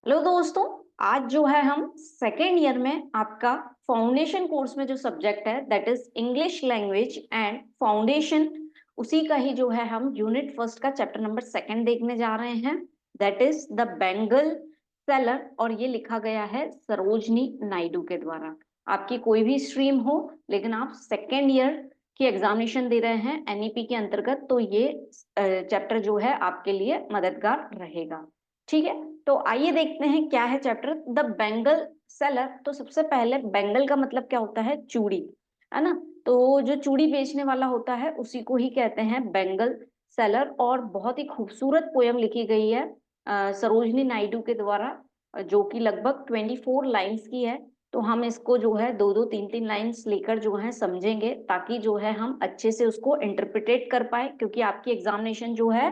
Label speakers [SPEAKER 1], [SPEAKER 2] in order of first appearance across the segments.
[SPEAKER 1] Hello दोस्तों। आज जो है हम सेकेंड ईयर में आपका फाउंडेशन कोर्स में जो सब्जेक्ट है that is English language and foundation, उसी का ही जो है हम यूनिट फर्स्ट का चैप्टर नंबर सेकंड देखने जा रहे हैं। That is the bangle seller, और ये लिखा गया है सरोजनी नायडू के द्वारा। आपकी कोई भी स्ट्रीम हो लेकिन आप सेकेंड ईयर की एग्जामिनेशन दे रहे हैं एनईपी के अंतर्गत, तो ये चैप्टर जो है आपके लिए मददगार रहेगा। ठीक है, तो आइए देखते हैं क्या है चैप्टर द बेंगल सेलर। तो सबसे पहले बेंगल का मतलब क्या होता है? चूड़ी, है ना। तो जो चूड़ी बेचने वाला होता है उसी को ही कहते हैं बेंगल सेलर। और बहुत ही खूबसूरत पोयम लिखी गई है सरोजनी नायडू के द्वारा, जो कि लगभग 24 लाइन्स की है। तो हम इसको जो है दो दो तीन तीन लाइन्स लेकर जो है समझेंगे, ताकि जो है हम अच्छे से उसको इंटरप्रिटेट कर पाए, क्योंकि आपकी एग्जामिनेशन जो है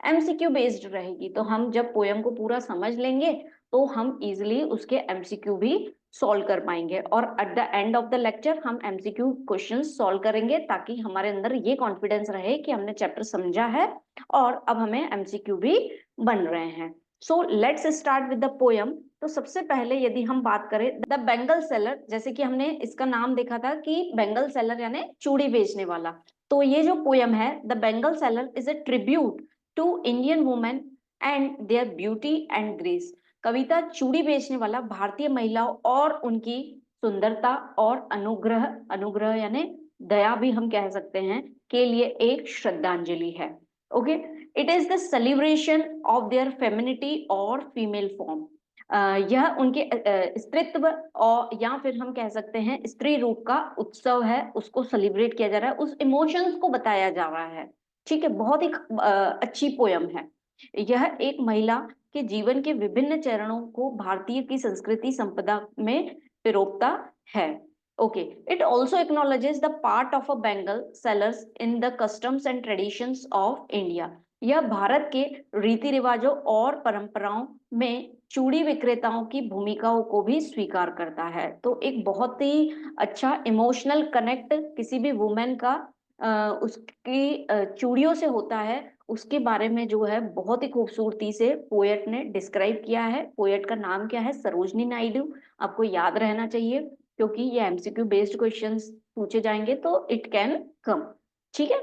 [SPEAKER 1] एमसीक्यू बेस्ड रहेगी। तो हम जब पोयम को पूरा समझ लेंगे तो हम इजिली उसके एमसीक्यू भी सॉल्व कर पाएंगे, और at the end of the lecture हम एमसीक्यू क्वेश्चन सॉल्व करेंगे, ताकि हमारे अंदर ये कॉन्फिडेंस रहे कि हमने चैप्टर समझा है और अब हमें एमसीक्यू भी बन रहे हैं। So let's start with the poem. तो सबसे पहले यदि हम बात करें द बेंगल सेलर, जैसे कि हमने इसका नाम देखा था कि बेंगल सेलर यानी चूड़ी बेचने वाला। तो ये जो पोयम है the bangle seller is a tribute to Indian women and their beauty and grace. कविता चूड़ी बेचने वाला भारतीय महिलाओं और उनकी सुंदरता और अनुग्रह, अनुग्रह यानी दया भी हम कह सकते हैं, के लिए एक श्रद्धांजलि है। Okay, it is the celebration of their femininity और फीमेल फॉर्म। यह उनके स्त्रीत्व और या फिर हम कह सकते हैं स्त्री रूप का उत्सव है, उसको सेलिब्रेट किया जा रहा है, उस इमोशंस को बताया जा रहा है। ठीक है, बहुत ही अच्छी पोयम है। यह एक महिला के जीवन के विभिन्न चरणों को भारतीय की संस्कृति संपदा में पिरोपता है। Okay, it also acknowledges the part of a Bengal sellers in the customs and traditions of India. यह भारत के रीति रिवाजों और परंपराओं में चूड़ी विक्रेताओं की भूमिकाओं को भी स्वीकार करता है। तो एक बहुत ही अच्छा इमोशनल कनेक्ट किसी भी वुमेन का उसकी चूड़ियों से होता है, उसके बारे में जो है बहुत ही खूबसूरती से पोएट ने डिस्क्राइब किया है। पोएट का नाम क्या है? सरोजनी नायडू। आपको याद रहना चाहिए, क्योंकि ये एमसीक्यू बेस्ड क्वेश्चंस पूछे जाएंगे तो इट कैन कम। ठीक है,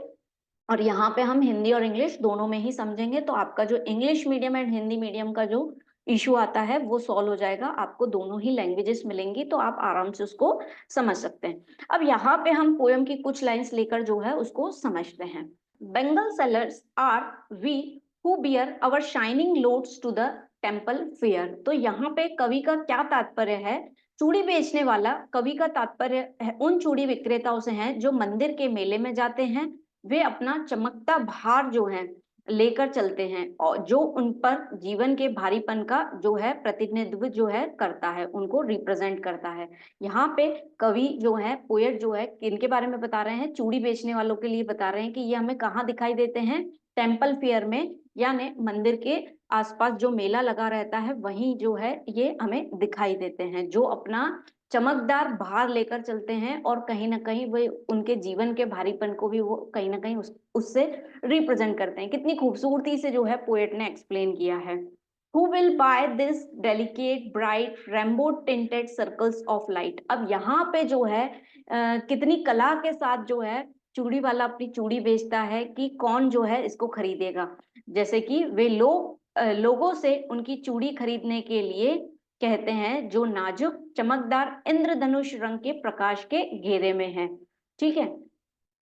[SPEAKER 1] और यहाँ पे हम हिंदी और इंग्लिश दोनों में ही समझेंगे, तो आपका जो English medium and Hindi medium का जो इशू आता है वो सॉल्व हो जाएगा। आपको दोनों ही लैंग्वेजेस मिलेंगी तो आप आराम से उसको समझ सकते हैं। अब यहाँ पे हम पोयम की कुछ लाइंस लेकर जो है उसको समझते हैं। Bangle sellers are we who bear our shining loads to the temple fair. तो यहाँ पे कवि का क्या तात्पर्य है? चूड़ी बेचने वाला कवि का तात्पर्य उन चूड़ी विक्रेताओं से है जो मंदिर के मेले में जाते हैं। वे अपना चमकता भार जो है लेकर चलते हैं, और जो उन पर जीवन के भारीपन का जो है प्रतिनिधित्व जो है करता है, उनको रिप्रेजेंट करता है। यहाँ पे कवि जो है पोएट जो है किनके बारे में बता रहे हैं? चूड़ी बेचने वालों के लिए बता रहे हैं कि ये हमें कहाँ दिखाई देते हैं? टेम्पल फेयर में, यानी मंदिर के आसपास जो मेला लगा रहता है वहीं जो है ये हमें दिखाई देते हैं, जो अपना चमकदार भार लेकर चलते हैं, और कहीं ना कहीं वो उनके जीवन के भारीपन को भी वो कहीं ना कहीं उससे रिप्रेजेंट करते हैं। कितनी खूबसूरती से जो है पोएट ने एक्सप्लेन किया है। Who will buy this delicate bright rainbow tinted circles of light? अब यहाँ पे जो है कितनी कला के साथ जो है चूड़ी वाला अपनी चूड़ी बेचता है कि कौन जो है इसको खरीदेगा। जैसे कि वे लोगों से उनकी चूड़ी खरीदने के लिए कहते हैं जो नाजुक चमकदार इंद्रधनुष रंग के प्रकाश के घेरे में है। ठीक है,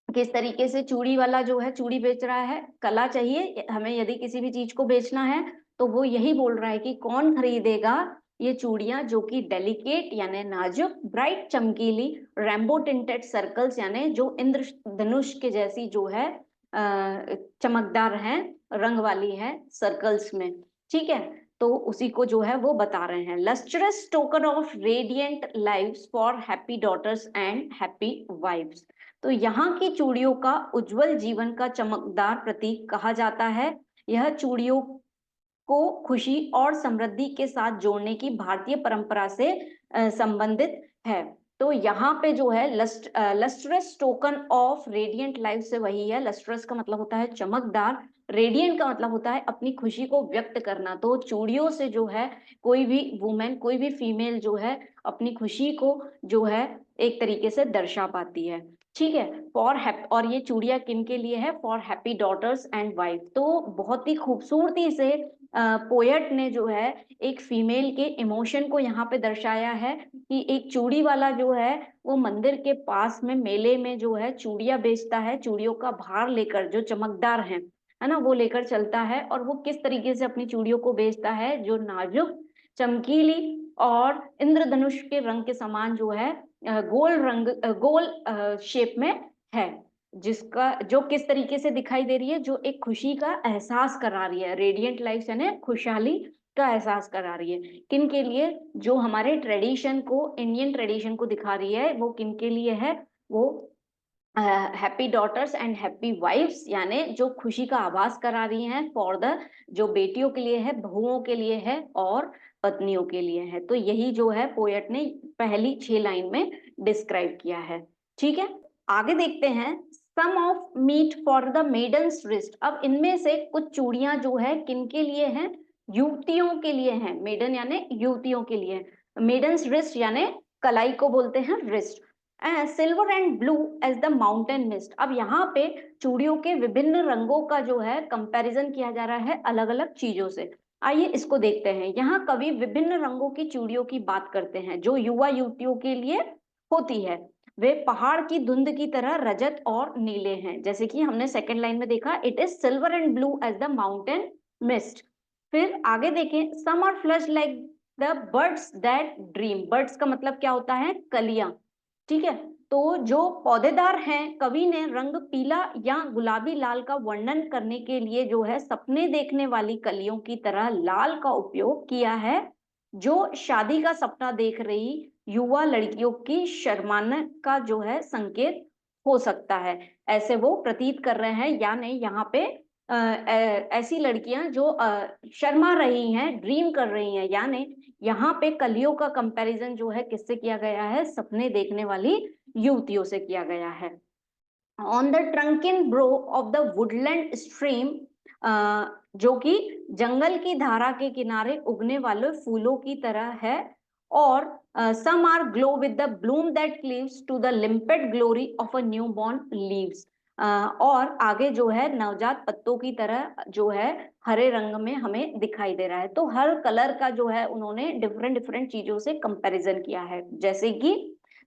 [SPEAKER 1] किस तरीके से चूड़ी वाला जो है चूड़ी बेच रहा है, कला चाहिए हमें यदि किसी भी चीज को बेचना है, तो वो यही बोल रहा है कि कौन खरीदेगा ये चूड़ियां जो कि डेलिकेट यानी नाजुक, ब्राइट चमकीली, रेम्बो टिंटेड सर्कल्स यानी जो इंद्रधनुष के जैसी जो है चमकदार हैं, रंग वाली है सर्कल्स में। ठीक है, तो उसी को जो है वो बता रहे हैं। Lustrous tokens of radiant lives for happy daughters and happy wives. तो यहाँ की चूड़ियों का उज्जवल जीवन का चमकदार प्रतीक कहा जाता है। यह चूड़ियों को खुशी और समृद्धि के साथ जोड़ने की भारतीय परंपरा से संबंधित है। तो यहाँ पे जो है lustrous tokens of radiant life से वही है। लस्ट्रस का मतलब होता है चमकदार, रेडिएंट का मतलब होता है अपनी खुशी को व्यक्त करना। तो चूड़ियों से जो है कोई भी वुमेन, कोई भी फीमेल जो है अपनी खुशी को जो है एक तरीके से दर्शा पाती है। ठीक है, फॉर हैप्पी, और ये चूड़ियां किन के लिए है? For happy daughters and wife. तो बहुत ही खूबसूरती से पोएट ने जो है एक फीमेल के इमोशन को यहाँ पे दर्शाया है कि एक चूड़ी वाला जो है वो मंदिर के पास में मेले में जो है चूड़ियां बेचता है, चूड़ियों का भार लेकर, जो चमकदार है ना, वो लेकर चलता है। और वो किस तरीके से अपनी चूड़ियों को बेचता है? जो नाजुक, चमकीली और इंद्रधनुष के रंग के समान जो है गोल रंग, गोल शेप में है, जिसका जो किस तरीके से दिखाई दे रही है? जो एक खुशी का एहसास करा रही है, रेडिएंट लाइफ यानी खुशहाली का एहसास करा रही है। किन के लिए? जो हमारे ट्रेडिशन को, इंडियन ट्रेडिशन को दिखा रही है। वो किन के लिए है? वो happy daughters and happy wives, यानी जो खुशी का आभास करा रही हैं फॉर द, जो बेटियों के लिए है, बहुओं के लिए है और पत्नियों के लिए है। तो यही जो है पोएट ने पहली 6 लाइन में डिस्क्राइब किया है। ठीक है, आगे देखते हैं। Some of meet for the maidens wrist. अब इनमें से कुछ चूड़ियां जो है किनके लिए हैं? युवतियों के लिए हैं। मेडन यानी युवतियों के लिए, मेडन्स रिस्ट यानी कलाई को बोलते हैं wrist. Silver and blue as the mountain mist. अब यहाँ पे चूड़ियों के विभिन्न रंगों का जो है कंपैरिजन किया जा रहा है अलग अलग चीजों से। आइए इसको देखते हैं। यहाँ कवि विभिन्न रंगों की चूड़ियों की बात करते हैं जो युवा युवतियों के लिए होती है। वे पहाड़ की धुंध की तरह रजत और नीले हैं, जैसे कि हमने सेकेंड लाइन में देखा, it is silver and blue as the mountain mist. फिर आगे देखें, some are flush like the birds that dream. Birds का मतलब क्या होता है? कलियां। ठीक है, तो जो पौधेदार हैं, कवि ने रंग पीला या गुलाबी लाल का वर्णन करने के लिए जो है सपने देखने वाली कलियों की तरह लाल का उपयोग किया है, जो शादी का सपना देख रही युवा लड़कियों की शर्माने का जो है संकेत हो सकता है। ऐसे वो प्रतीत कर रहे हैं, यानी यहाँ पे ऐसी लड़कियां जो शर्मा रही हैं, ड्रीम कर रही हैं, यानी यहाँ पे कलियों का कंपैरिजन जो है किससे किया गया है? सपने देखने वाली युवतियों से किया गया है। On the tranquil brow of the woodland stream, जो कि जंगल की धारा के किनारे उगने वाले फूलों की तरह है। और some are glow with the bloom that cleaves to the limpid glory of a new born leaves. और आगे जो है नवजात पत्तों की तरह जो है हरे रंग में हमें दिखाई दे रहा है। तो हर कलर का जो है उन्होंने डिफरेंट डिफरेंट चीजों से कंपैरिजन किया है। जैसे कि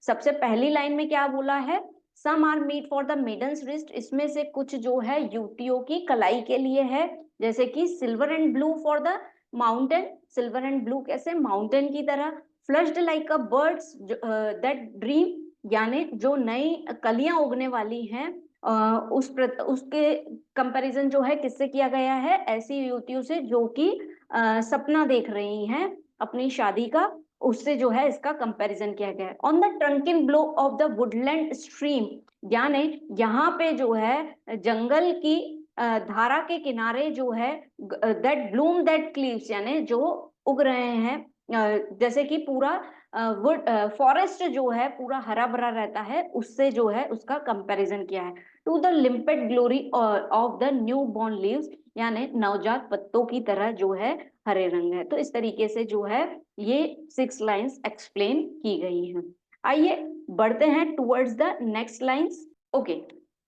[SPEAKER 1] सबसे पहली लाइन में क्या बोला है? Some are meet for the maidens wrist. इसमें से कुछ जो है युवतियों की कलाई के लिए है, जैसे कि silver and blue for the mountain. Silver and blue कैसे? माउंटेन की तरह। Flushed like a bird's that dream, यानी जो नई कलियां उगने वाली हैं उसके कंपैरिजन जो है किससे किया गया है? ऐसी युवतियों से जो कि सपना देख रही हैं अपनी शादी का, उससे जो है इसका कंपैरिजन किया गया है। On the tranquil blow of the woodland stream, यानी यहाँ पे जो है जंगल की धारा के किनारे जो है दैट ब्लूम दैट क्लीव्स, यानी जो उग रहे हैं, जैसे कि पूरा वुड फॉरेस्ट जो है पूरा हरा भरा रहता है, उससे जो है उसका कंपैरिजन किया है। To the limpid glory of the new born leaves, यानी नवजात पत्तों की तरह जो है हरे रंग है। तो इस तरीके से जो है ये 6 लाइंस एक्सप्लेन की गई हैं। आइए बढ़ते हैं towards the next lines. Okay,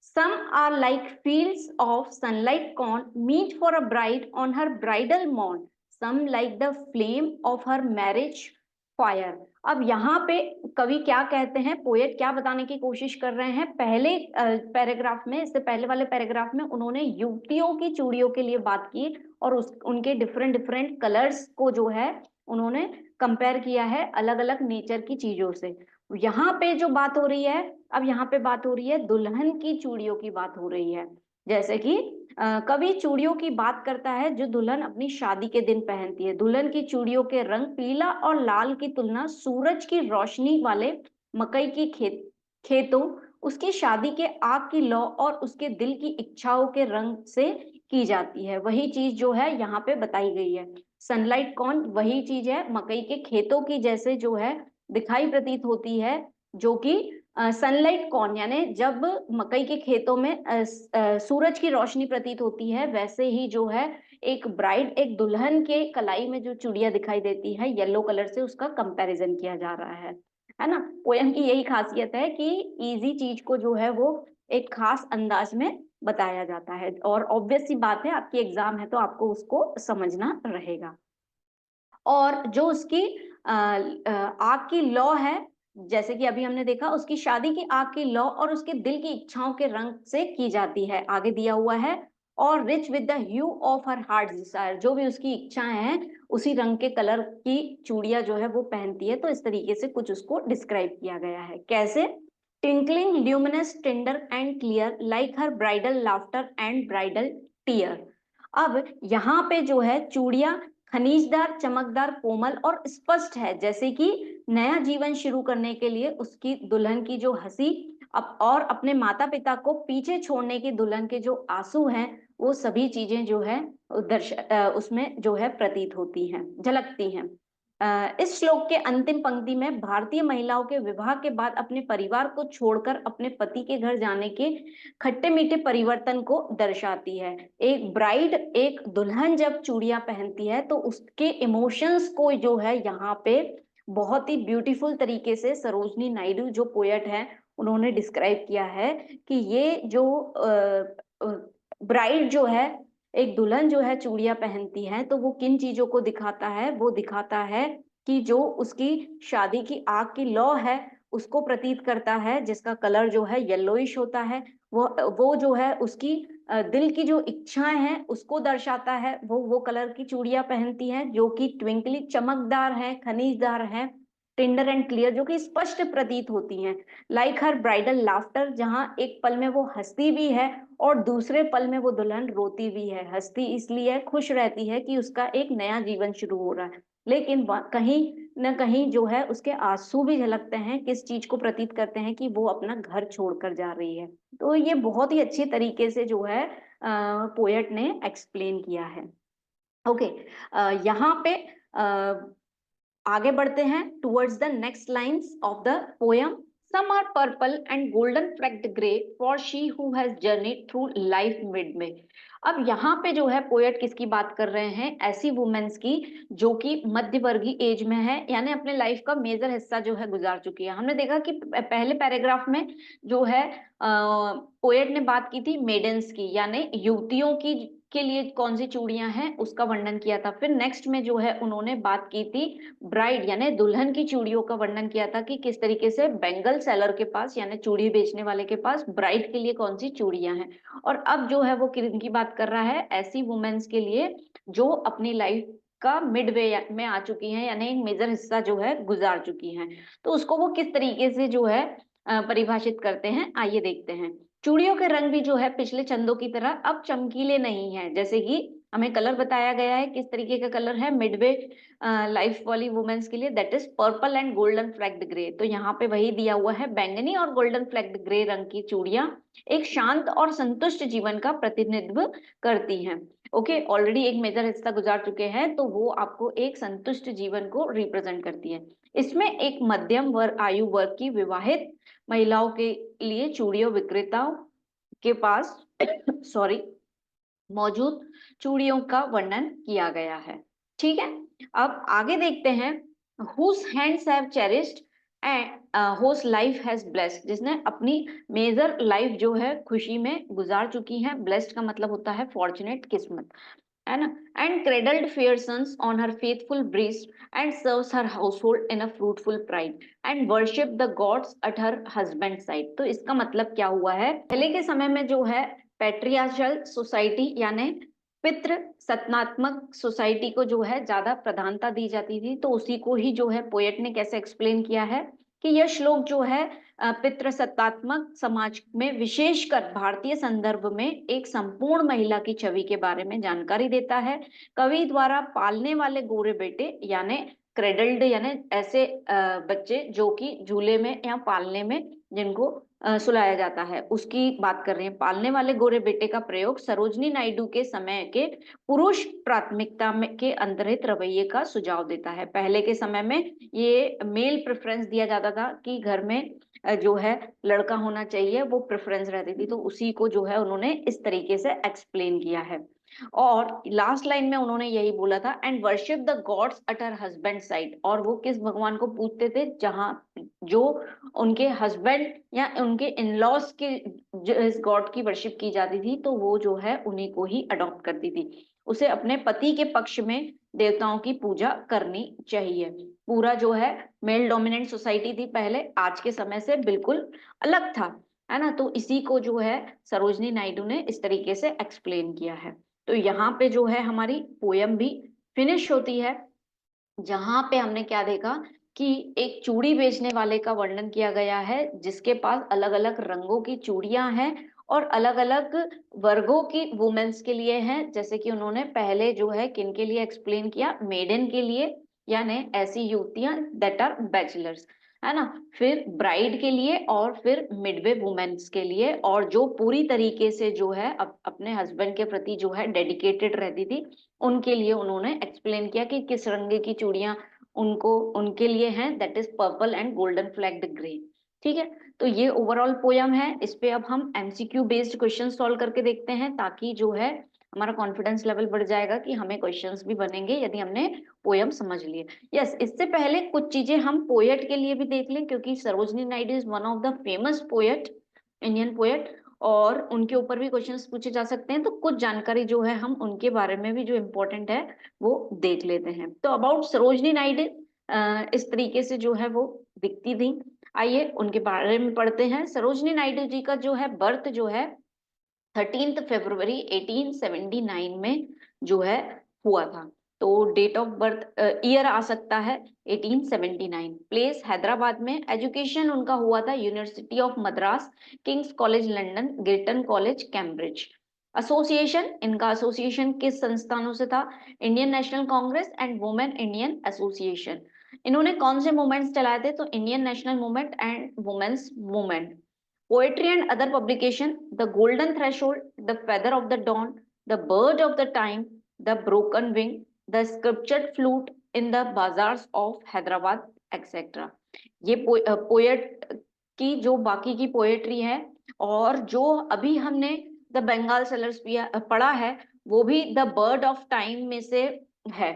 [SPEAKER 1] some are like fields of sunlight corn meet for a bride on her bridal morn, some like the flame of her marriage fire. अब यहाँ पे कवि क्या कहते हैं, पोएट क्या बताने की कोशिश कर रहे हैं? पहले पैराग्राफ में, इससे पहले वाले पैराग्राफ में उन्होंने युवतियों की चूड़ियों के लिए बात की और उनके डिफरेंट डिफरेंट कलर्स को जो है उन्होंने कंपेयर किया है अलग अलग नेचर की चीजों से। यहाँ पे जो बात हो रही है, अब यहाँ पे बात हो रही है दुल्हन की चूड़ियों की बात हो रही है। जैसे कि कवि चूड़ियों की बात करता है जो दुल्हन अपनी शादी के दिन पहनती है। दुल्हन की चूड़ियों के रंग पीला और लाल की तुलना सूरज की रोशनी वाले मकई की खेतों, उसकी शादी के आग की लौ और उसके दिल की इच्छाओं के रंग से की जाती है। वही चीज जो है यहाँ पे बताई गई है। सनलाइट कौन? वही चीज है, मकई के खेतों की जैसे जो है दिखाई प्रतीत होती है, जो कि सनलाइट कौन, यानी जब मकई के खेतों में सूरज की रोशनी प्रतीत होती है, वैसे ही जो है एक ब्राइड, एक दुल्हन के कलाई में जो चूड़ियां दिखाई देती है येलो कलर से, उसका कंपैरिजन किया जा रहा है ना। पोयम की यही खासियत है कि इजी चीज को जो है वो एक खास अंदाज में बताया जाता है, और ऑब्वियस सी बात है आपकी एग्जाम है तो आपको उसको समझना रहेगा। और जो उसकी आग की लौ है, जैसे कि अभी हमने देखा, उसकी शादी की आग की लौ और उसके दिल की इच्छाओं के रंग से की जाती है, आगे दिया हुआ है। और rich with the hue of her heart desire, जो भी उसकी इच्छाएं हैं उसी रंग के कलर की चूड़ियां जो है वो पहनती है। तो इस तरीके से कुछ उसको डिस्क्राइब किया गया है। कैसे? Tinkling luminous tender and clear like her bridal laughter and bridal tear. अब यहाँ पे जो है चूड़ियां खनीजदार, चमकदार, कोमल और स्पष्ट है, जैसे कि नया जीवन शुरू करने के लिए उसकी दुल्हन की जो हंसी और अपने माता पिता को पीछे छोड़ने की दुल्हन के जो आंसू हैं, वो सभी चीजें जो है उसमें जो है प्रतीत होती हैं, झलकती हैं। इस श्लोक के अंतिम पंक्ति में भारतीय महिलाओं के विवाह के बाद अपने परिवार को छोड़कर अपने पति के घर जाने के खट्टे मीठे परिवर्तन को दर्शाती है। एक ब्राइड, एक दुल्हन जब चूड़ियां पहनती है तो उसके इमोशंस को जो है यहाँ पे बहुत ही ब्यूटीफुल तरीके से सरोजनी नायडू जो पोएट है उन्होंने डिस्क्राइब किया है कि ये जो ब्राइड जो है, एक दुल्हन जो है चूड़ियां पहनती है तो वो किन चीजों को दिखाता है, वो दिखाता है कि जो उसकी शादी की आग की लौ है उसको प्रतीत करता है, जिसका कलर जो है येलोइश होता है। वो जो है उसकी दिल की जो इच्छाएं हैं उसको दर्शाता है। वो कलर की चूड़ियां पहनती हैं जो कि ट्विंकली, चमकदार हैं, खनीजदार हैं, टेंडर एंड क्लियर, जो कि स्पष्ट प्रतीत होती हैं। लाइक हर ब्राइडल लाफ्टर, जहां एक पल में वो हंसती भी है और दूसरे पल में वो दुल्हन रोती भी है। हंसती इसलिए, खुश रहती है कि उसका एक नया जीवन शुरू हो रहा है, लेकिन कहीं न कहीं जो है उसके आंसू भी झलकते हैं। किस चीज को प्रतीत करते हैं? कि वो अपना घर छोड़कर जा रही है। तो ये बहुत ही अच्छी तरीके से जो है पोएट ने एक्सप्लेन किया है। ओके, यहाँ पे आगे बढ़ते हैं towards the next lines of the poem. Some are purple and golden flecked grey for she who has journeyed through life mid में। अब यहाँ पे जो है पोएट किसकी बात कर रहे हैं? ऐसी वुमेन्स की जो कि मध्य वर्गीय एज में है, यानी अपने लाइफ का मेजर हिस्सा जो है गुजार चुकी है। हमने देखा कि पहले पैराग्राफ में जो है पोएट ने बात की थी मेडन्स की, यानी युवतियों की के लिए कौन सी चूड़ियां हैं उसका वर्णन किया था। फिर नेक्स्ट में जो है उन्होंने बात की थी ब्राइड यानी दुल्हन की चूड़ियों का वर्णन किया था कि किस तरीके से बेंगल सेलर के पास यानी चूड़ी बेचने वाले के पास ब्राइड के लिए कौन सी चूड़ियां हैं। और अब जो है वो किनकी बात कर रहा है? ऐसी वुमेन्स के लिए जो अपनी लाइफ का मिड वे में आ चुकी हैं, यानी एक मेजर हिस्सा जो है गुजार चुकी हैं। तो उसको वो किस तरीके से जो है परिभाषित करते हैं, आइए देखते हैं। चूड़ियों के रंग भी जो है पिछले छंदों की तरह अब चमकीले नहीं है, जैसे कि हमें कलर बताया गया है किस तरीके का कलर है मिडवे लाइफ वाली वुमेन्स के लिए, that is purple and golden flecked grey. तो यहाँ पे वही दिया हुआ है, बैंगनी और गोल्डन फ्लेक्ड ग्रे रंग की चूड़ियां एक शांत और संतुष्ट जीवन का प्रतिनिधित्व करती हैं। ओके, ऑलरेडी एक मेजर हिस्सा गुजार चुके हैं तो वो आपको एक संतुष्ट जीवन को रिप्रेजेंट करती है। इसमें एक मध्यम वर्ग आयु वर्ग की विवाहित महिलाओं के लिए चूड़ियों विक्रेताओं के पास सॉरी मौजूद चूड़ियों का वर्णन किया गया है। ठीक है, अब आगे देखते हैं। Whose hands have cherished and whose life has blessed, जिसने अपनी मेजर लाइफ जो है खुशी में गुजार चुकी है। ब्लेस्ड का मतलब होता है फॉर्चुनेट, किस्मत, है ना। And cradled fair sons on her faithful breast and serves her household in a fruitful pride and worship the gods at her husband side. तो इसका मतलब क्या हुआ है? पहले के समय में जो है पैट्रियार्चल सोसाइटी यानी पितृ सत्तात्मक सोसाइटी को जो है ज्यादा प्रधानता दी जाती थी। तो उसी को ही जो है पोएट ने कैसे एक्सप्लेन किया है कि यह श्लोक जो है पितृसत्तात्मक समाज में विशेषकर भारतीय संदर्भ में एक संपूर्ण महिला की छवि के बारे में जानकारी देता है। कवि द्वारा पालने वाले गोरे बेटे यानी क्रेडल्ड यानी ऐसे बच्चे जो कि झूले में या पालने में जिनको सुलाया जाता है, उसकी बात कर रहे हैं। पालने वाले गोरे बेटे का प्रयोग सरोजनी नायडू के समय के पुरुष प्राथमिकता में के अंतर्निहित रवैये का सुझाव देता है। पहले के समय में ये मेल प्रेफरेंस दिया जाता था कि घर में जो है लड़का होना चाहिए, वो प्रेफरेंस रहती थी, तो उसी को जो है उन्होंने इस तरीके से एक्सप्लेन किया है। और लास्ट लाइन में उन्होंने यही बोला था, and worship the gods at her husband side. और वो किस भगवान को पूजते थे, जहां जो उनके हस्बैंड या उनके इन लॉज के इस गॉड की वर्शिप की जाती थी, तो वो जो है उन्हीं को ही अडॉप्ट करती थी। उसे अपने पति के पक्ष में देवताओं की पूजा करनी चाहिए। पूरा जो है मेल डोमिनेंट सोसाइटी थी पहले, आज के समय से बिल्कुल अलग था, है ना। तो इसी को जो है सरोजनी नायडू ने इस तरीके से एक्सप्लेन किया है। तो यहाँ पे जो है हमारी पोयम भी फिनिश होती है, जहां पे हमने क्या देखा कि एक चूड़ी बेचने वाले का वर्णन किया गया है, जिसके पास अलग अलग रंगों की चूड़ियां हैं और अलग अलग वर्गों की वुमेन्स के लिए हैं। जैसे कि उन्होंने पहले जो है किन के लिए एक्सप्लेन किया, मेडन के लिए, यानी ऐसी युवतियां दैट आर बैचलर्स, है ना। फिर ब्राइड के लिए और फिर मिडवे वुमेन्स के लिए, और जो पूरी तरीके से जो है अपने हस्बैंड के प्रति जो है डेडिकेटेड रहती थी, उनके लिए उन्होंने एक्सप्लेन किया कि किस रंग की चूड़ियां उनको उनके लिए हैं, that is purple and golden flagged grey. ठीक है, तो ये ओवरऑल पोयम है। इस पे अब हम एमसीक्यू बेस्ड क्वेश्चन सॉल्व करके देखते हैं, ताकि जो है हमारा कॉन्फिडेंस लेवल बढ़ जाएगा कि हमें क्वेश्चंस भी बनेंगे यदि हमने पोयम समझ लिए। यस, इससे पहले कुछ चीजें हम पोएट के लिए भी देख लें, क्योंकि Sarojini Naidu is one of the famous poet, Indian poet, और उनके ऊपर भी क्वेश्चंस पूछे जा सकते हैं। तो कुछ जानकारी जो है हम उनके बारे में भी जो इम्पोर्टेंट है वो देख लेते हैं। तो अबाउट सरोजनी नायडू इस तरीके से जो है वो दिखती थी। आइए उनके बारे में पढ़ते हैं। सरोजनी नायडू जी का जो है बर्थ जो है 13 फरवरी 1879 में जो है हुआ था। तो डेट ऑफ बर्थ ईयर आ सकता है 1879। प्लेस हैदराबाद में। एजुकेशन उनका हुआ था University of Madras, King's College London, Girton College Cambridge. Association, इनका एसोसिएशन किस संस्थानों से था, Indian National Congress and women Indian association. इन्होंने कौन से मूवमेंट्स चलाए थे, तो Indian national movement and women's movement. Poetry and other publication, The Golden Threshold, The Feather of the Dawn, The Bird of the Time, The Broken Wing, The Sculptured Flute in the Bazaars of Hyderabad, etc. ये poet की जो बाकी की poetry है, और जो अभी हमने द बंगाल सेलर्स पढ़ा है, वो भी द बर्ड ऑफ टाइम में से है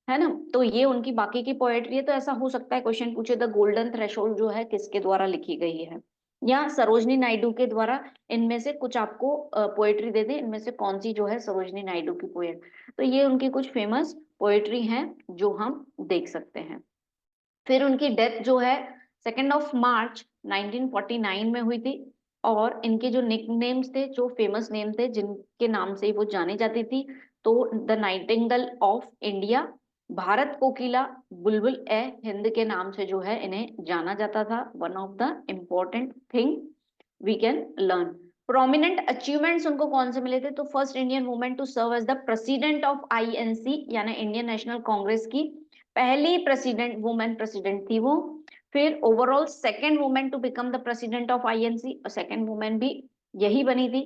[SPEAKER 1] ना। तो ये उनकी बाकी की पोएट्री है। तो ऐसा हो सकता है क्वेश्चन पूछे द गोल्डन थ्रेशोल्ड जो है किसके द्वारा लिखी गई है, या सरोजनी नायडू के द्वारा। इनमें से कुछ आपको पोएट्री दे दे, इनमें से कौन सी जो है सरोजनी नायडू की पोएट। तो ये उनकी कुछ फेमस पोएट्री हैं जो हम देख सकते हैं। फिर उनकी डेथ जो है 2 मार्च 1949 में हुई थी। और इनके जो निक नेम्स थे, जो फेमस नेम थे जिनके नाम से वो जानी जाती थी, तो the nightingale of India, Bharat Kokila, Bulbul e Hind के नाम से जो है इन्हें जाना जाता था। One of the important thing we can learn. Prominent achievements उनको कौन से मिले थे, तो first Indian women to serve as the president of INC, यानी इंडियन नेशनल कांग्रेस की पहली प्रेसिडेंट, वुमेन प्रेसिडेंट थी वो। फिर overall second women to become the president of INC, second women भी यही बनी थी।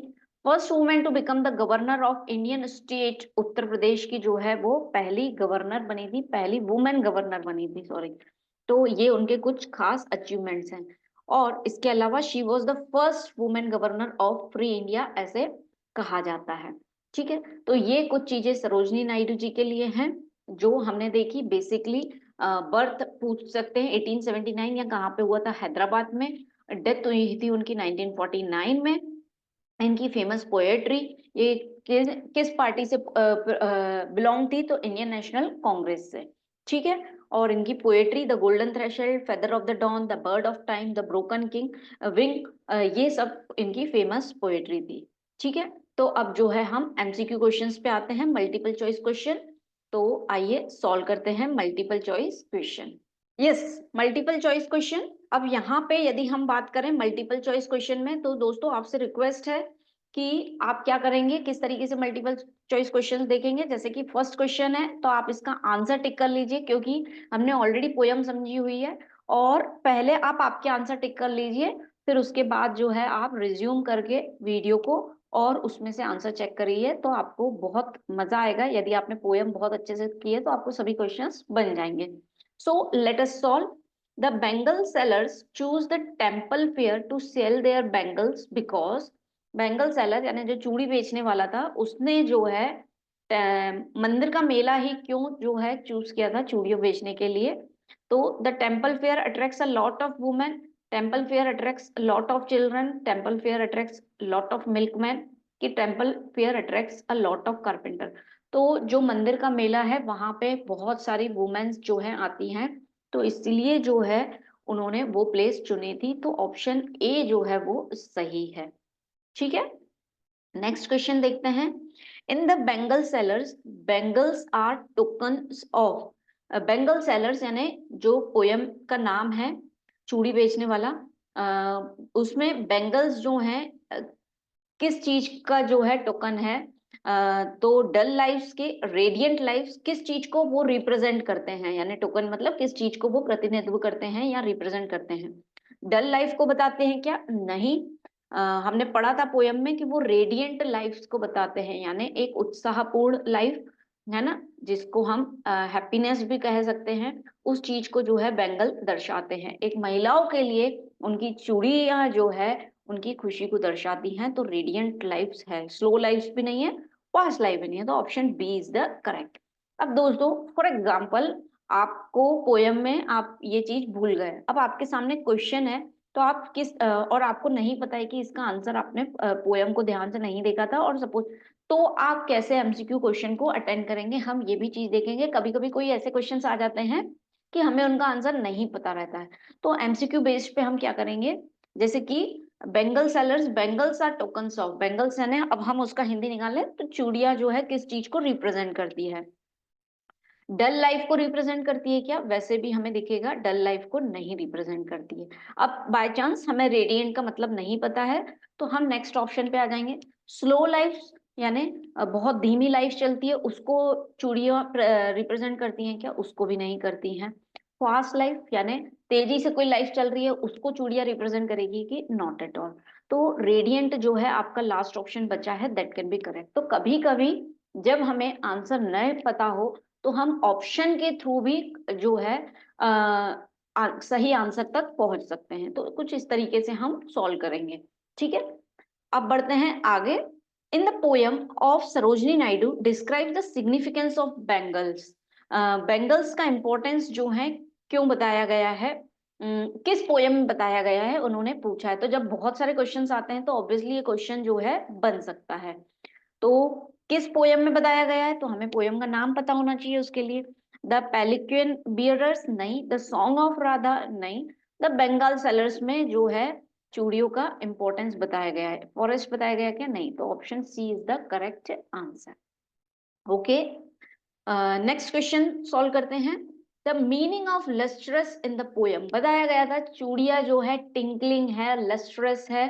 [SPEAKER 1] First women to become the governor of Indian state, Uttar Pradesh की जो है वो पहली गवर्नर बनी थी, पहली वुमेन गवर्नर बनी थी, सॉरी। तो ये उनके कुछ खास अचीवमेंट्स हैं। और इसके अलावा she was the first women governor of free India, ऐसे कहा जाता है। ठीक है, तो ये कुछ चीजें सरोजनी नायडू जी के लिए हैं जो हमने देखी। बेसिकली बर्थ पूछ सकते हैं 1879, या कहाँ पे हुआ था, हैदराबाद में। डेथ हुई थी उनकी 1949 में। इनकी फेमस पोएट्री, ये किस पार्टी से बिलोंग थी, तो इंडियन नेशनल कांग्रेस से। ठीक है, और इनकी poetry the golden threshold, feather of the dawn, the bird of time, the broken king wing, ये सब इनकी फेमस पोएट्री थी। ठीक है, तो अब जो है हम एमसीक्यू क्वेश्चंस पे आते हैं, मल्टीपल चॉइस क्वेश्चन। तो आइए सॉल्व करते हैं multiple choice question. Yes, multiple choice question. अब यहाँ पे यदि हम बात करें मल्टीपल चॉइस क्वेश्चन में, तो दोस्तों आपसे रिक्वेस्ट है कि आप क्या करेंगे, किस तरीके से मल्टीपल चॉइस क्वेश्चंस देखेंगे। जैसे कि फर्स्ट क्वेश्चन है तो आप इसका आंसर टिक कर लीजिए, क्योंकि हमने ऑलरेडी पोयम समझी हुई है। और पहले आप आपके आंसर टिक कर लीजिए, फिर उसके बाद जो है आप रिज्यूम करके वीडियो को और उसमें से आंसर चेक करिए, तो आपको बहुत मजा आएगा। यदि आपने पोयम बहुत अच्छे से की है तो आपको सभी क्वेश्चंस बन जाएंगे। So let us solve. The bangle sellers choose the temple fair to sell their bangles because, bangle seller यानी जो चूड़ी बेचने वाला था, उसने जो है मंदिर का मेला ही क्यों जो है चूज किया था चूड़ियों बेचने के लिए। तो the temple fair attracts a lot of women, temple fair attracts lot of children, temple fair attracts lot of milkman, कि temple fair attracts a lot of carpenter. तो जो मंदिर का मेला है वहां पे बहुत सारी वुमेन्स जो है आती हैं, तो इसलिए जो है उन्होंने वो प्लेस चुनी थी। तो ऑप्शन ए जो है वो सही है। ठीक है, नेक्स्ट क्वेश्चन देखते हैं। In the bangle sellers, bangles are tokens of, bangle sellers यानी जो पोयम का नाम है चूड़ी बेचने वाला, उसमें बेंगल्स जो हैं किस चीज का जो है टोकन है। तो डल लाइफ्स के रेडियंट लाइफ्स किस चीज को वो रिप्रेजेंट करते हैं, यानी टोकन मतलब किस चीज को वो प्रतिनिधित्व करते हैं या रिप्रेजेंट करते हैं। डल लाइफ को बताते हैं क्या? नहीं। हमने पढ़ा था पोयम में कि वो रेडियंट लाइफ्स को बताते हैं, यानी एक उत्साहपूर्ण लाइफ है ना, जिसको हम हैप्पीनेस भी कह सकते हैं। उस चीज को जो है बेंगल दर्शाते हैं। एक महिलाओं के लिए उनकी चूड़ियां जो है उनकी खुशी को दर्शाती हैं। तो रेडियंट लाइफ्स है, स्लो लाइफ्स भी नहीं है, फास्ट लाइफ भी नहीं है। तो option B is the correct. अब दोस्तों फॉर एग्जाम्पल, आपको पोयम में आप ये चीज भूल गए, अब आपके सामने क्वेश्चन है, तो आप और आपको नहीं पता है कि इसका आंसर आपने पोयम को ध्यान से नहीं देखा था, और सपोज, तो आप कैसे एमसीक्यू क्वेश्चन को अटेंड करेंगे, हम ये भी चीज देखेंगे। कभी कभी कोई ऐसे क्वेश्चंस आ जाते हैं कि हमें उनका आंसर नहीं पता रहता है, तो एमसीक्यू बेस्ड पे हम क्या करेंगे, जैसे कि bangle sellers, bangles are tokens of, bangles यानी अब हम उसका हिंदी निकालें तो चूड़ियां जो है किस चीज को रिप्रेजेंट करती है। डल लाइफ को रिप्रेजेंट करती है क्या? वैसे भी हमें दिखेगा डल लाइफ को नहीं रिप्रेजेंट करती है। अब बाय चांस हमें रेडियंट का मतलब नहीं पता है, तो हम नेक्स्ट ऑप्शन पे आ जाएंगे। स्लो लाइफ यानी बहुत धीमी लाइफ चलती है, उसको चूड़ियां रिप्रेजेंट करती हैं क्या? उसको भी नहीं करती हैं। फास्ट लाइफ यानी तेजी से कोई लाइफ चल रही है, उसको चूड़ियां रिप्रेजेंट करेगी कि? Not at all. तो रेडियंट जो है आपका लास्ट ऑप्शन बचा है, दैट कैन बी करेक्ट। तो कभी कभी जब हमें आंसर नहीं पता हो तो हम ऑप्शन के थ्रू भी जो है सही आंसर तक पहुंच सकते हैं। तो कुछ इस तरीके से हम सॉल्व करेंगे। ठीक है, अब बढ़ते हैं आगे। इन the poem of Sarojini Naidu describe the significance of bangles, bangles का इंपॉर्टेंस जो है क्यों बताया गया है, किस पोयम में बताया गया है, उन्होंने पूछा है। तो जब बहुत सारे क्वेश्चंस आते हैं तो ऑब्वियसली ये क्वेश्चन जो है बन सकता है। तो किस पोयम में बताया गया है, तो हमें पोयम का नाम पता होना चाहिए उसके लिए। द पेलिक्विन बियरर्स नहीं, द सॉन्ग ऑफ राधा नहीं, द बंगाल सेलर्स में जो है चूड़ियों का इंपॉर्टेंस बताया गया है। फॉरेस्ट बताया गया क्या? नहीं। तो option C is the correct answer. Okay, next question solve करते हैं। The meaning of lustrous in the poem, बताया गया था चूड़िया जो है टिंकलिंग है, लस्ट्रस है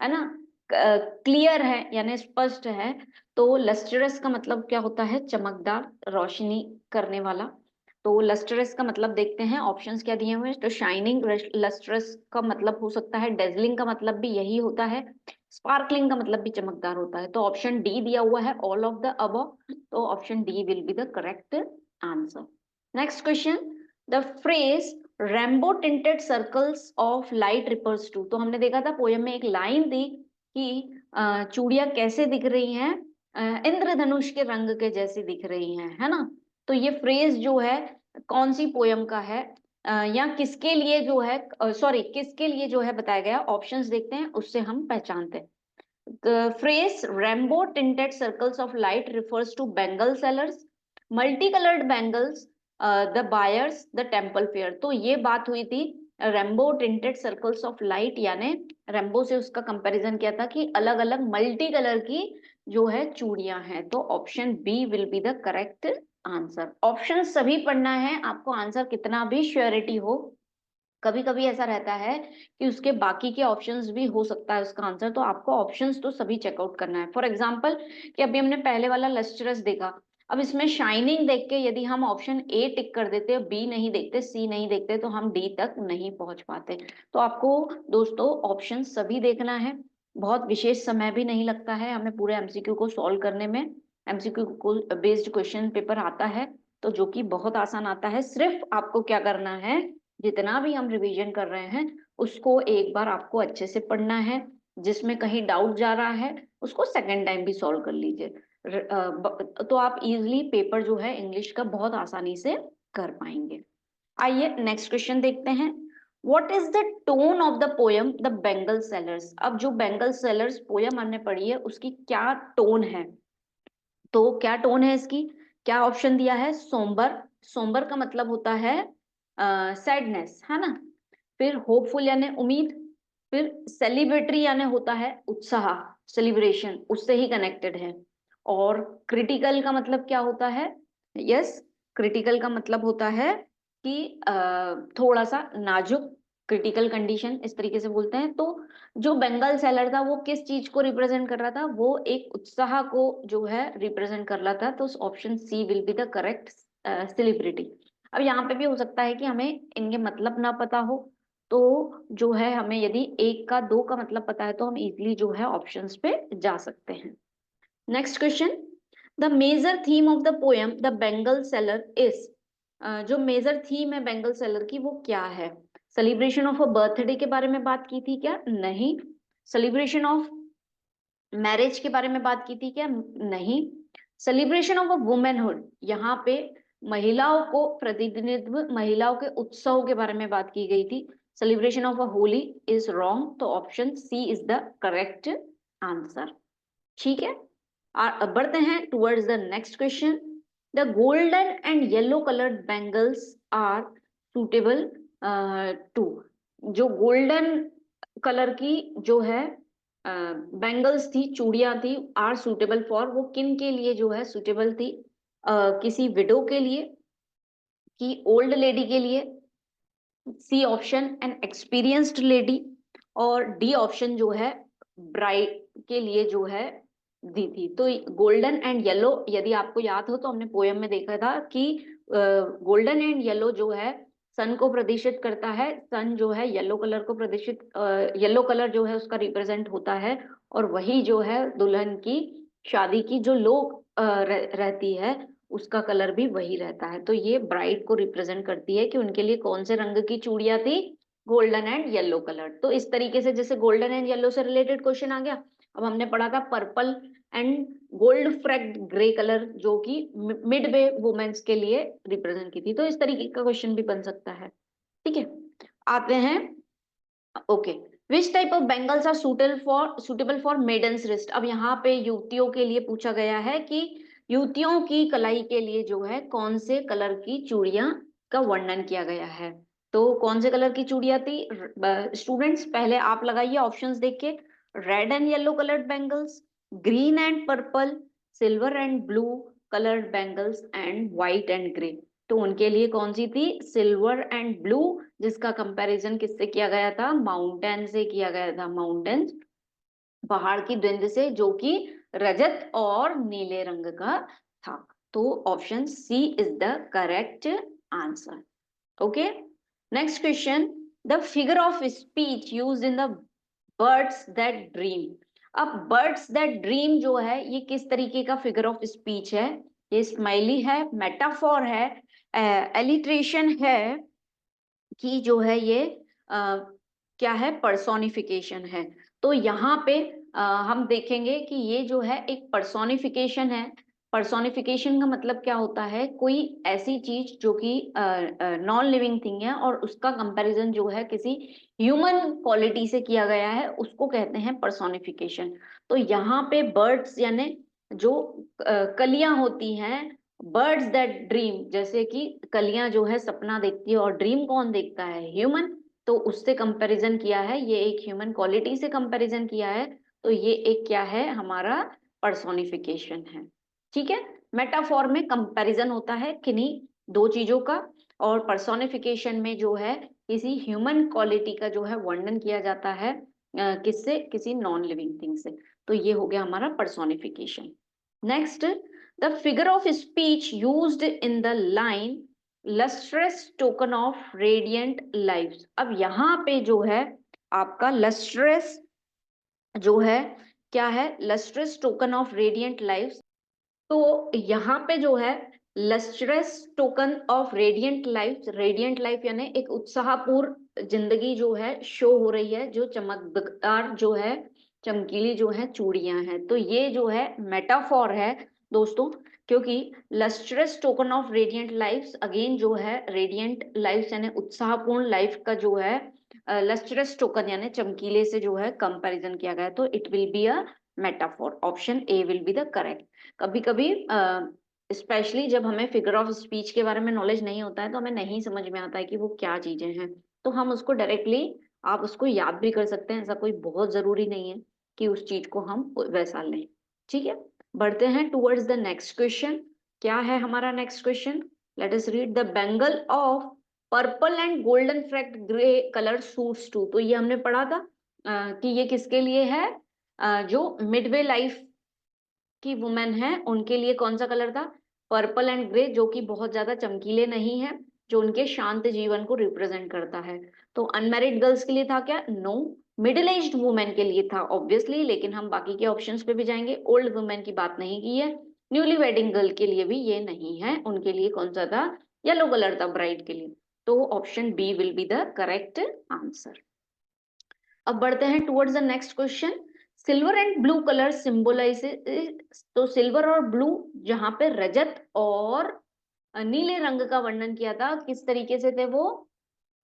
[SPEAKER 1] ना, क्लियर है यानी स्पष्ट है। तो लस्ट्रस का मतलब क्या होता है? चमकदार, रोशनी करने वाला। तो लस्ट्रस का मतलब देखते हैं, ऑप्शंस क्या दिए हुए हैं। तो शाइनिंग, लस्ट्रस का मतलब हो सकता है, डेजलिंग का मतलब भी यही होता है, स्पार्कलिंग का मतलब भी चमकदार होता है। तो ऑप्शन डी दिया हुआ है, ऑल ऑफ द अबव। तो option D will be the correct answer. Next question, the phrase rainbow tinted circles of light refers to, तो हमने देखा था पोयम में एक लाइन थी कि चूड़ियां कैसे दिख रही हैं, इंद्रधनुष के रंग के जैसी दिख रही हैं, है ना। तो ये फ्रेज जो है कौन सी पोयम का है, या किसके लिए जो है, सॉरी किसके लिए जो है बताया गया, ऑप्शंस देखते हैं उससे हम पहचानते हैं। The phrase rainbow tinted circles of light refers to Bengal sellers, multicolored bangles, the buyers, the temple fair। तो ये बात हुई थी rainbow tinted circles of light, यानी रेम्बो से उसका कंपैरिजन किया था कि अलग अलग मल्टी कलर की जो है चूड़ियां हैं। तो option B will be the correct answer. Option सभी पढ़ना है आपको, आंसर कितना भी श्योरिटी हो, कभी कभी ऐसा रहता है कि उसके बाकी के ऑप्शंस भी हो सकता है उसका आंसर, तो आपको ऑप्शंस तो सभी चेकआउट करना है। फॉर एग्जांपल कि अभी हमने पहले वाला लस्ट्रस देखा, अब इसमें शाइनिंग देख के यदि हम ऑप्शन ए टिक कर देते, बी नहीं देखते, सी नहीं देखते, तो हम डी तक नहीं पहुंच पाते। तो आपको दोस्तों ऑप्शन सभी देखना है, बहुत विशेष समय भी नहीं लगता है हमें पूरे एमसीक्यू को सॉल्व करने में। एमसीक्यू को बेस्ड क्वेश्चन पेपर आता है, तो जो कि बहुत आसान आता है। सिर्फ आपको क्या करना है, जितना भी हम रिवीजन कर रहे हैं उसको एक बार आपको अच्छे से पढ़ना है, जिसमें कहीं डाउट जा रहा है उसको सेकंड टाइम भी सॉल्व कर लीजिए। तो आप इजीली पेपर जो है इंग्लिश का बहुत आसानी से कर पाएंगे। आइए नेक्स्ट क्वेश्चन देखते हैं। What is the tone of the poem the bangle sellers? अब जो बेंगल सेलर्स पोयम हमने पढ़ी है उसकी क्या टोन है, तो क्या टोन है इसकी, क्या ऑप्शन दिया है? सोम्बर, सोम्बर का मतलब होता है सैडनेस, है ना। फिर होपफुल यानी उम्मीद, फिर सेलिब्रेटरी यानी होता है उत्साह, सेलिब्रेशन उससे ही कनेक्टेड है। और क्रिटिकल का मतलब क्या होता है? यस, क्रिटिकल का मतलब होता है कि थोड़ा सा नाजुक, क्रिटिकल कंडीशन इस तरीके से बोलते हैं। तो जो बंगाल सेलर था वो किस चीज को रिप्रेजेंट कर रहा था? वो एक उत्साह को जो है रिप्रेजेंट कर रहा था, तो option C will be the correct, celebrity. अब यहाँ पे भी हो सकता है कि हमें इनके मतलब ना पता हो, तो जो है हमें यदि एक का दो का मतलब पता है तो हम इजीली जो है ऑप्शंस पे जा सकते हैं। Next question, the major theme of the poem the bangle seller is, जो मेजर थीम है बेंगल सेलर की वो क्या है? सेलिब्रेशन ऑफ अ बर्थडे के बारे में बात की थी क्या? नहीं। सेलिब्रेशन ऑफ मैरिज के बारे में बात की थी क्या? नहीं। सेलिब्रेशन ऑफ अ वुमेनहुड, यहाँ पे महिलाओं को प्रतिनिधित्व, महिलाओं के उत्सव के बारे में बात की गई थी। Celebration of a Holi is wrong, तो option C is the correct answer. ठीक है, अब बढ़ते हैं towards the next question. The golden and yellow coloured bangles are suitable to, जो गोल्डन कलर की जो है बैंगल्स थी, चूड़ियां थी, आर सुटेबल फॉर, वो किन के लिए जो है सुटेबल थी? किसी विडो के लिए, कि ओल्ड लेडी के लिए, C option an experienced lady, और डी ऑप्शन जो है ब्राइड के लिए जो है दी थी। तो गोल्डन एंड येलो, यदि आपको याद हो तो हमने पोयम में देखा था कि गोल्डन एंड येलो जो है सन को प्रदर्शित करता है, सन जो है येलो कलर को प्रदर्शित, येलो कलर जो है उसका रिप्रेजेंट होता है, और वही जो है दुल्हन की शादी की जो लोग रहती है उसका कलर भी वही रहता है। तो ये ब्राइड को रिप्रेजेंट करती है कि उनके लिए कौन से रंग की चूड़ियां थी, गोल्डन एंड येलो कलर। तो इस तरीके से जैसे गोल्डन एंड येलो से रिलेटेड क्वेश्चन आ गया। अब हमने पढ़ा था purple and gold flecked grey colour, जो कि मिड वे वुमेन्स के लिए रिप्रेजेंट की थी। तो इस तरीके का क्वेश्चन भी बन सकता है। ठीक है, आते हैं। Okay, which type of bangles are suitable for maiden's wrist? अब यहाँ पे युवतियों के लिए पूछा गया है कि युवतियों की कलाई के लिए जो है कौन से कलर की चूड़ियां का वर्णन किया गया है? तो कौन से कलर की चूड़ियां थी स्टूडेंट्स? पहले आप लगाइए ऑप्शंस देख के। Red and yellow coloured bangles, green and purple, silver and blue coloured bangles, and white and grey. तो उनके लिए कौन सी थी? सिल्वर एंड ब्लू, जिसका कंपैरिजन किससे किया गया था? माउंटेन से किया गया था, माउंटेन्स, पहाड़ की द्वंद से, जो कि रजत और नीले रंग का था। तो option C is the correct answer. Okay, next question, the figure of speech used in the birds that dream. अब बर्ड्स दैट ड्रीम जो है ये किस तरीके का फिगर ऑफ स्पीच है? ये स्माइली है, मेटाफोर है, एलिट्रेशन है, कि जो है ये क्या है? पर्सोनिफिकेशन है। तो यहाँ पे हम देखेंगे कि ये जो है एक पर्सोनिफिकेशन है। पर्सोनिफिकेशन का मतलब क्या होता है? कोई ऐसी चीज जो कि नॉन लिविंग थिंग है और उसका कंपैरिजन जो है किसी ह्यूमन क्वालिटी से किया गया है, उसको कहते हैं पर्सोनिफिकेशन। तो यहाँ पे बर्ड्स यानी जो कलियां होती हैं, बर्ड्स दैट ड्रीम, जैसे कि कलियां जो है सपना देखती है, और ड्रीम कौन देखता है? ह्यूमन। तो उससे कंपैरिजन किया है, ये एक ह्यूमन क्वालिटी से कंपैरिजन किया है। तो ये एक क्या है? हमारा पर्सोनिफिकेशन है। ठीक है, मेटाफॉर में कंपैरिजन होता है किन्हीं दो चीजों का, और पर्सोनिफिकेशन में जो है किसी ह्यूमन क्वालिटी का जो है वर्णन किया जाता है किससे, किसी नॉन लिविंग थिंग से। तो ये हो गया हमारा personification. Next, the figure of speech used in the line lustrous tokens of radiant lives. अब यहाँ पे जो है आपका लस्ट्रस जो है क्या है, lustrous tokens of radiant lives. तो यहाँ पे जो है lustrous tokens of radiant life यानी एक उत्साहपूर्ण जिंदगी जो है शो हो रही है, जो चमकदार जो है, चमकीली जो है चूड़ियां हैं। तो ये जो है मेटाफॉर है दोस्तों, क्योंकि lustrous tokens of radiant life again जो है रेडियंट लाइफ यानी उत्साहपूर्ण लाइफ का जो है लस्ट्रस टोकन यानी चमकीले से जो है कंपैरिजन किया गया, तो it will be a metaphor. Option A will be the correct. कभी कभी स्पेशली जब हमें फिगर ऑफ स्पीच के बारे में नॉलेज नहीं होता है तो हमें नहीं समझ में आता है कि वो क्या चीजें हैं, तो हम उसको डायरेक्टली आप उसको याद भी कर सकते हैं, ऐसा कोई बहुत जरूरी नहीं है कि उस चीज को हम वैसा लें। ठीक है, बढ़ते हैं टुवर्ड्स द नेक्स्ट क्वेश्चन। क्या है हमारा next question? Let us read the bangle of purple and golden flecked grey colour suits to. तो ये हमने पढ़ा था कि ये किसके लिए है, जो मिडवे लाइफ की वुमेन है उनके लिए कौन सा कलर था, पर्पल एंड ग्रे, जो कि बहुत ज्यादा चमकीले नहीं है, जो उनके शांत जीवन को रिप्रेजेंट करता है। तो अनमैरिड गर्ल्स के लिए था क्या? नो। मिडिल एज्ड वुमेन के लिए था ऑब्वियसली, लेकिन हम बाकी के ऑप्शंस पे भी जाएंगे। ओल्ड वुमेन की बात नहीं की है। न्यूली वेडिंग गर्ल के लिए भी ये नहीं है, उनके लिए कौन सा था? येलो कलर था ब्राइड के लिए। तो option B will be the correct answer. अब बढ़ते हैं towards the next question. Silver and blue colour symbolise, तो सिल्वर और ब्लू जहां पे रजत और नीले रंग का वर्णन किया था, किस तरीके से थे वो?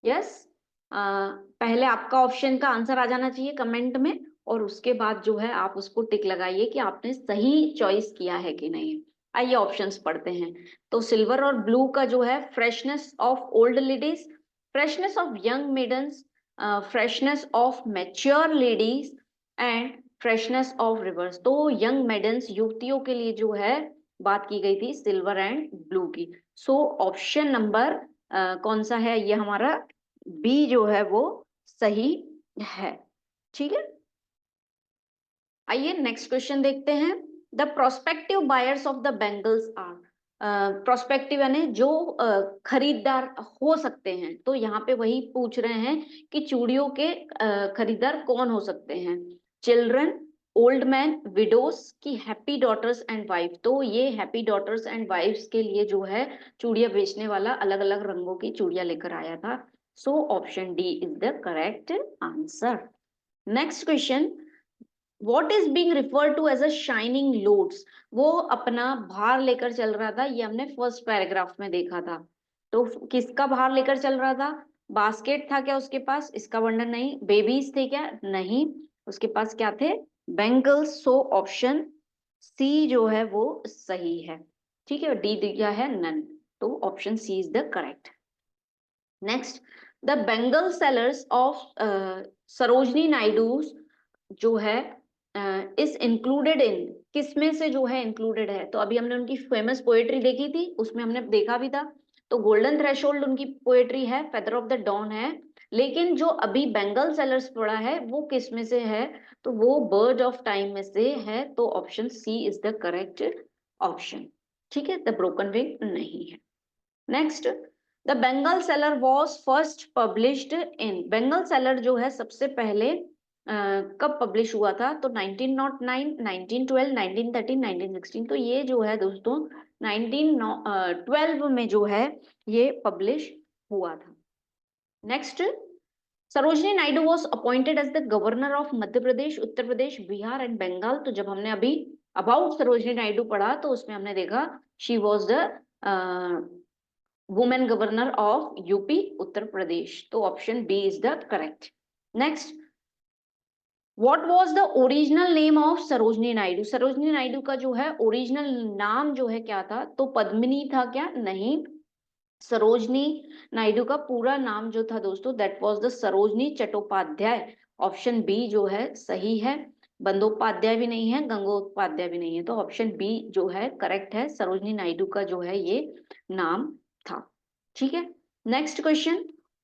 [SPEAKER 1] यस, पहले आपका ऑप्शन का आंसर आ जाना चाहिए कमेंट में, और उसके बाद जो है आप उसको टिक लगाइए कि आपने सही चॉइस किया है कि नहीं। आइए ऑप्शंस पढ़ते हैं। तो सिल्वर और ब्लू का जो है freshness of old ladies, freshness of young maidens, freshness of mature ladies and freshness of reverse. तो यंग मेडन्स युवतियों के लिए जो है बात की गई थी सिल्वर एंड ब्लू की। सो ऑप्शन नंबर कौन सा है ये हमारा? बी जो है वो सही है। ठीक है, आइए नेक्स्ट क्वेश्चन देखते हैं। The prospective buyers of the bangles are, prospective यानी जो खरीदार हो सकते हैं, तो यहाँ पे वही पूछ रहे हैं कि चूड़ियों के खरीदार कौन हो सकते हैं? चिल्ड्रन, ओल्ड मैन, विडोज की हैप्पी डॉटर्स एंड वाइफ। तो ये हैप्पी डॉटर्स एंड वाइफ्स के लिए जो है चूड़ियां बेचने वाला अलग अलग रंगों की चूड़ियां लेकर आया था। So option D is the correct answer. Next question, what is being refer to as a shining loads. वो अपना भार लेकर चल रहा था, ये हमने फर्स्ट पैराग्राफ में देखा था। तो किसका भार लेकर चल रहा था? बास्केट था क्या उसके पास? इसका वर्णन नहीं। बेबीज थे क्या? नहीं। उसके पास क्या थे? बैंगल्स। सो ऑप्शन सी जो है वो सही है। ठीक है, डी दिया है नन, तो option C is the correct. Next, the bangle sellers of Sarojini Naidu जो है इज इंक्लूडेड इन, किसमें से जो है इंक्लूडेड है? तो अभी हमने उनकी फेमस पोएट्री देखी थी, उसमें हमने देखा भी था। तो गोल्डन थ्रेशोल्ड उनकी पोएट्री है, फेदर ऑफ द डॉन है, लेकिन जो अभी बेंगल सेलर्स पढ़ा है वो किस में से है? तो वो बर्ड ऑफ टाइम में से है। तो option C is the correct option. ठीक है, द ब्रोकन विंग नहीं है। नेक्स्ट, the bangle seller was first published in, bangle seller जो है सबसे पहले कब पब्लिश हुआ था? तो 1909, 1912, 1913, 1916। तो ये जो है दोस्तों 1912 में जो है ये पब्लिश हुआ था। Next, Sarojini Naidu was appointed as the governor of Madhya Pradesh, Uttar Pradesh, Bihar and Bengal. तो जब हमने अभी अबाउट सरोजनी नायडू पढ़ा तो उसमें हमने देखा she was the woman governor of UP, Uttar Pradesh. तो option B is the correct. Next, what was the original name of Sarojini Naidu. Sarojini Naidu का जो है ओरिजिनल नाम जो है क्या था? तो पद्मिनी था क्या? नहीं। सरोजनी नायडू का पूरा नाम जो था दोस्तों that was the Sarojini Chattopadhyay. Option B जो है सही है। बंदोपाध्याय भी नहीं है, गंगोपाध्याय भी नहीं है, तो ऑप्शन बी जो है करेक्ट है। सरोजनी नायडू का जो है ये नाम था। ठीक है, next question,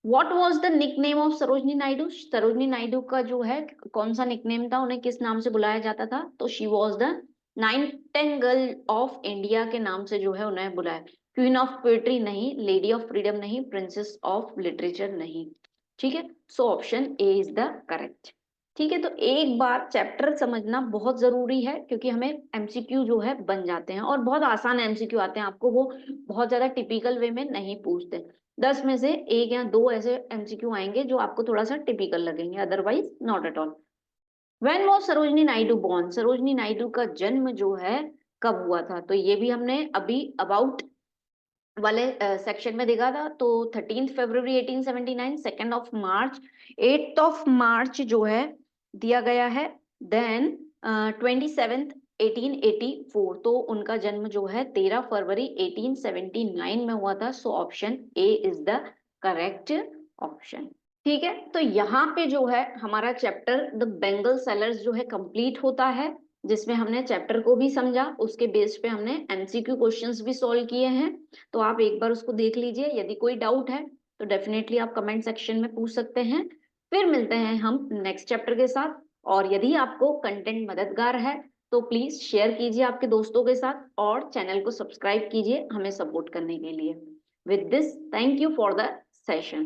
[SPEAKER 1] what was the nickname of Sarojini Naidu? Sarojini Naidu का जो है कौन सा निकनेम था, उन्हें किस नाम से बुलाया जाता था? तो she was the nightingale of India के नाम से जो है उन्हें बुलाया। क्वीन ऑफ पोएट्री नहीं, लेडी ऑफ फ्रीडम नहीं, प्रिंसेस ऑफ लिटरेचर नहीं। ठीक है, so option A is the correct. ठीक है, तो एक बार चैप्टर समझना बहुत जरूरी है, क्योंकि हमें एमसीक्यू जो है बन जाते हैं और बहुत आसान एमसीक्यू आते हैं आपको, वो बहुत ज्यादा टिपिकल वे में नहीं पूछते। 10 में से 1 या 2 ऐसे एमसीक्यू आएंगे जो आपको थोड़ा सा टिपिकल लगेंगे, otherwise not at all. When was Sarojini Naidu born? Sarojini Naidu का जन्म जो है कब हुआ था? तो ये भी हमने अभी अबाउट वाले सेक्शन में देखा था। तो 13 फरवरी 1879, 2 ऑफ मार्च, 8 ऑफ मार्च जो है दिया गया है, देन 27 1884। तो उनका जन्म जो है 13 फरवरी 1879 में हुआ था। So option A is the correct option. ठीक है, तो यहाँ पे जो है हमारा चैप्टर द बेंगल सेलर्स जो है कंप्लीट होता है, जिसमें हमने चैप्टर को भी समझा, उसके बेस पे हमने एमसीक्यू क्वेश्चंस भी सॉल्व किए हैं। तो आप एक बार उसको देख लीजिए, यदि कोई डाउट है तो डेफिनेटली आप कमेंट सेक्शन में पूछ सकते हैं। फिर मिलते हैं हम नेक्स्ट चैप्टर के साथ। और यदि आपको कंटेंट मददगार है तो प्लीज शेयर कीजिए आपके दोस्तों के साथ और चैनल को सब्सक्राइब कीजिए हमें सपोर्ट करने के लिए। With this, thank you for the session.